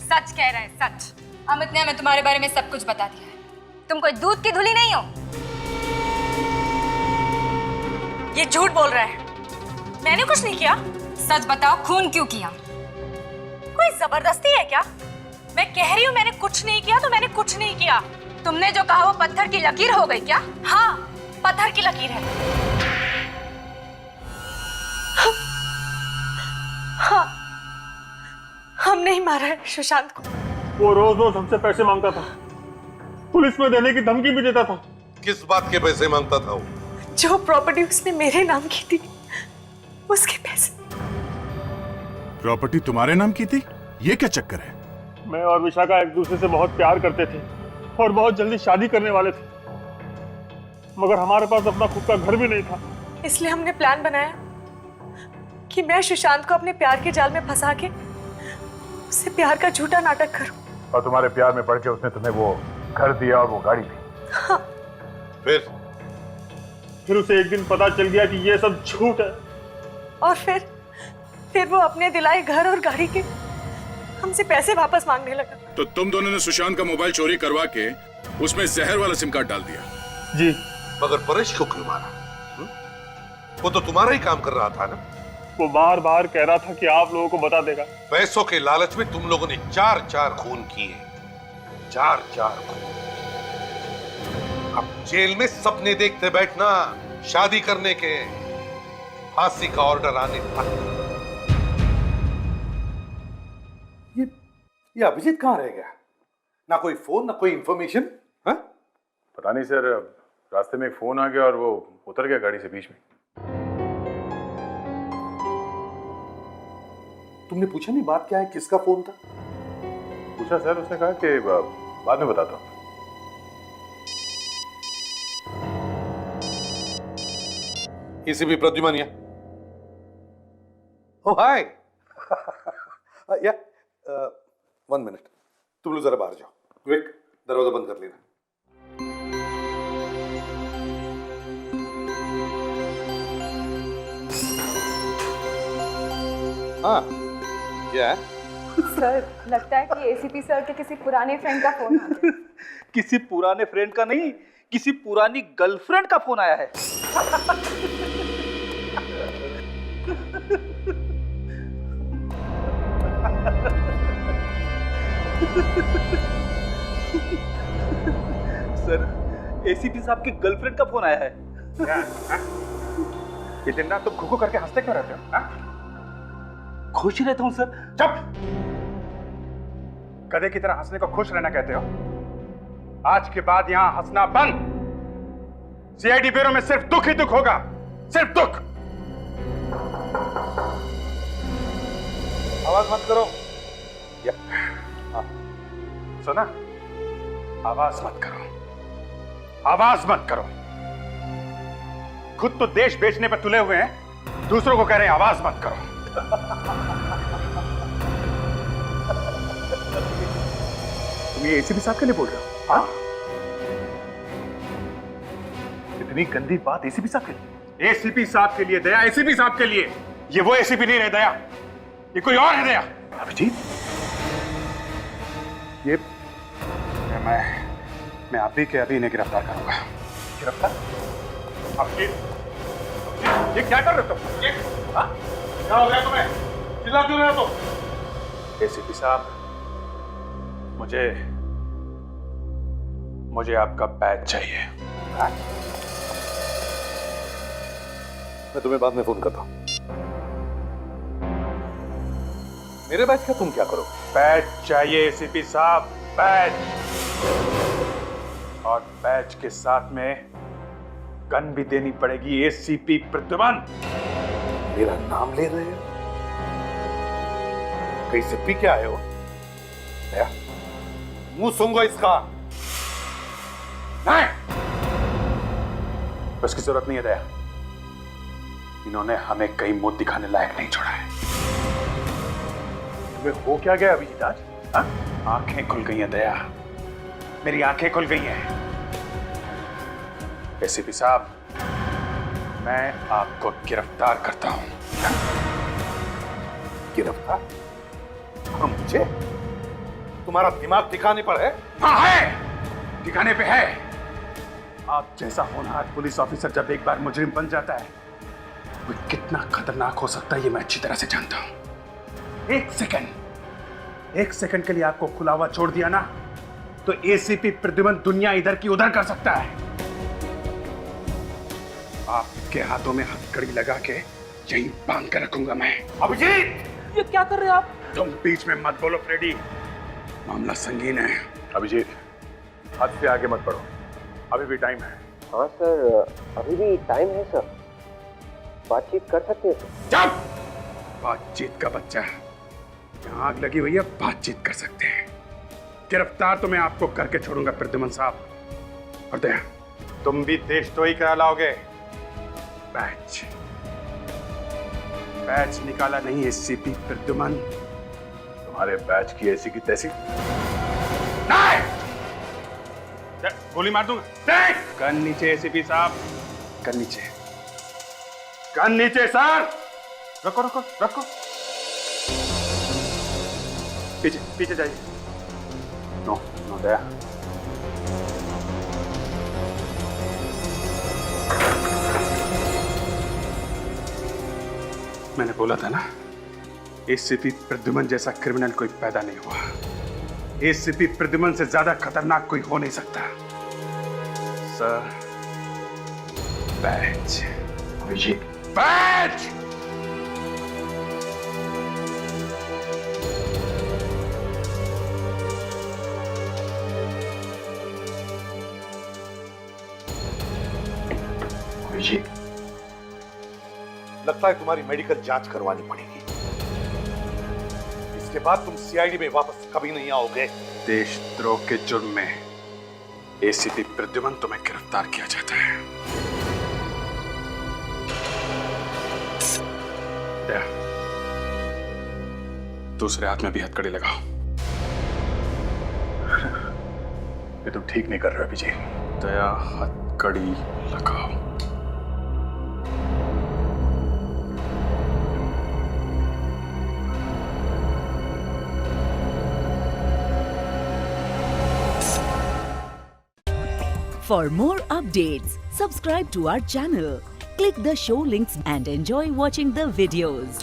Speaker 15: सच कह रहे हैं, सच। अमित ने हमें तुम्हारे बारे में सब कुछ बता दिया है। तुम कोई दूध की धुली नहीं हो।
Speaker 9: ये झूठ बोल रहा है। मैंने कुछ नहीं किया।
Speaker 15: सच बताओ, खून क्यों किया?
Speaker 9: कोई जबरदस्ती है क्या? मैं कह रही हूँ मैंने कुछ नहीं किया तो मैंने कुछ नहीं किया।
Speaker 15: तुमने जो कहा वो पत्थर की लकीर हो गई क्या?
Speaker 9: हाँ, पत्थर की लकीर है। हाँ, हम नहीं मारा है सुशांत को।
Speaker 13: वो रोज रोज हमसे पैसे मांगता था, पुलिस में देने की धमकी भी देता था।
Speaker 12: किस बात के पैसे मांगता था वो?
Speaker 9: जो प्रॉपर्टी उसने मेरे नाम की थी, उसके पैसे।
Speaker 14: प्रॉपर्टी तुम्हारे नाम की थी? ये क्या चक्कर है?
Speaker 13: मैं और विशाखा एक दूसरे से बहुत प्यार करते थे और बहुत जल्दी शादी करने वाले थे, मगर हमारे पास अपना खुद का घर भी नहीं था।
Speaker 9: इसलिए हमने प्लान बनाया कि मैं सुशांत को अपने प्यार के जाल में फंसा के उससे प्यार का झूठा नाटक करूं।
Speaker 6: और तुम्हारे प्यार में पड़ के उसने तुम्हें वो घर दिया और वो गाड़ी दी।
Speaker 9: हाँ।
Speaker 13: फिर उसे एक दिन पता चल गया कि ये सब झूठ है।
Speaker 9: और फिर वो अपने दिलाए घर और गाड़ी के हमसे पैसे वापस मांगने लगा।
Speaker 14: तो तुम दोनों ने सुशांत का मोबाइल चोरी करवा के उसमें जहर वाला सिम कार्ड डाल दिया?
Speaker 13: जी।
Speaker 12: मगर परेश को क्यों मारा? वो तो तुम्हारा ही काम कर रहा था ना।
Speaker 13: वो बार बार कह रहा था कि आप लोगों को बता देगा।
Speaker 12: पैसों के लालच में तुम लोगों ने 4-4 खून किए, 4-4 खून। अब जेल में सपने देखते बैठना, शादी करने के, फांसी का ऑर्डर आने तक। ये अभिजीत कहाँ रह गया? ना कोई फोन, ना कोई इंफॉर्मेशन।
Speaker 6: पता नहीं सर, रास्ते में एक फोन आ गया और वो उतर गया गाड़ी से बीच में।
Speaker 12: तुमने पूछा नहीं बात क्या है, किसका फोन था?
Speaker 6: पूछा सर, उसने कहा कि बाद में बताता हूँ।
Speaker 12: एसीपी प्रद्युमन। ओह हाय। या 1 मिनट, तुम लोग जरा बाहर जाओ। क्विक, दरवाजा बंद कर लेना। हाँ, क्या है?
Speaker 15: सर, लगता है कि एसीपी सर के किसी पुराने फ्रेंड का फोन आ गया।
Speaker 7: किसी पुराने फ्रेंड का नहीं, किसी पुरानी गर्लफ्रेंड का फोन आया है। सर, एसीपी साहब की गर्लफ्रेंड का फोन आया है।
Speaker 6: ये दिन रात तुम खुखो करके हंसते क्यों रहते हो?
Speaker 7: खुश रहता हूँ सर।
Speaker 6: चुप! गधे की तरह हंसने को खुश रहना कहते हो? आज के बाद यहां हंसना बंद। सीआईडी ब्यूरो में सिर्फ दुख ही दुख होगा, सिर्फ दुख।
Speaker 12: आवाज मत करो।
Speaker 6: सुना? आवाज मत करो, आवाज मत करो। खुद तो देश बेचने पर तुले हुए हैं, दूसरों को कह रहे हैं आवाज मत करो। तुम ये एसीपी साहब के लिए बोल रहे हो? हाँ? इतनी गंदी बात एसीपी साहब के लिए? एसीपी साहब के लिए दया, एसीपी साहब के लिए। ये वो एसीपी नहीं रहे दया, ये कोई और है दया। अभिजीत, ये मैं आप ही के अभी इन्हें गिरफ्तार करूंगा। गिरफ्तार? अभिजीत, ये क्या कर रहे हो तुम? क्या हो गया तुम्हें? चिल्ला क्यों रहे हो तुम? एसीपी साहब, मुझे आपका बैच चाहिए।
Speaker 12: मैं तुम्हें बाद में फोन करता हूं। मेरे बैच का तुम क्या करो?
Speaker 6: बैच चाहिए एसीपी साहब, बैच। और बैच के साथ में गन भी देनी पड़ेगी एसीपी प्रद्युमन।
Speaker 12: मेरा नाम ले रहे हो? कहीं से पी के आए हो? मुंह सूंघो इसका।
Speaker 6: नहीं, उसकी जरूरत नहीं है दया। इन्होंने हमें कहीं मुंह दिखाने लायक नहीं छोड़ा है।
Speaker 12: तुम्हें हो क्या गया अभिजीत आज? हाँ? आंखें खुल गई हैं दया, मेरी आंखें खुल गई हैं। एसीपी साहब, मैं आपको गिरफ्तार करता हूं। गिरफ्तार? हाँ, मुझे? तुम्हारा दिमाग ठिकाने पर है? हाँ है, ठिकाने पे है। आप जैसा होनहार पुलिस ऑफिसर जब एक बार मुजरिम बन जाता है, वो कितना खतरनाक हो सकता है ये मैं अच्छी तरह से जानता हूं। एक सेकंड के लिए आपको खुला हुआ छोड़ दिया ना, तो एसीपी प्रद्युमन दुनिया इधर की उधर कर सकता है। आपके हाथों में हथकड़ी लगा के यहीं बांध कर रखूंगा मैं। अभिजीत,
Speaker 2: ये क्या कर रहे हो आप?
Speaker 12: तुम बीच में मत बोलो फ्रेडी, मामला संगीन है। अभिजीत, हद से आगे मत बढ़ो, अभी भी टाइम है।
Speaker 8: हाँ सर, अभी भी टाइम है सर, बातचीत कर सकते हैं सर।
Speaker 12: चुप! बातचीत का बच्चा, यहाँ आग लगी हुई है, बातचीत कर सकते हैं। गिरफ्तार तो मैं आपको करके छोड़ूंगा प्रद्युमन साहब। और दया, तुम भी देशद्रोही कहलाओगे। बैच निकाला नहीं एसीपी प्रद्युमन, तुम्हारे बैच की ऐसी की तैसी। नहीं! गोली मार दूंगा। गन नीचे एसीपी साहब, गन नीचे, गन नीचे सर। रखो रखो रखो, पीछे पीछे जाइए। नो नो दया, मैंने बोला था ना, एसीपी प्रद्युमन जैसा क्रिमिनल कोई पैदा नहीं हुआ। एसीपी प्रद्युमन से ज्यादा खतरनाक कोई हो नहीं सकता। सर, बैच, अभिजीत, बैच!
Speaker 6: अभिजीत, लगता है तुम्हारी मेडिकल जांच करवानी पड़ेगी। इसके बाद तुम सीआईडी में वापस कभी नहीं आओगे।
Speaker 12: देशद्रोह के जुर्म में एसीपी प्रद्युमन तुम्हें गिरफ्तार किया जाता है। दया, दूसरे हाथ में भी हथकड़ी लगाओ।
Speaker 6: ये तुम ठीक नहीं कर रहे अभिजीत।
Speaker 12: दया, हथकड़ी लगाओ।
Speaker 1: For more updates, subscribe to our channel, click the show links and enjoy watching the videos.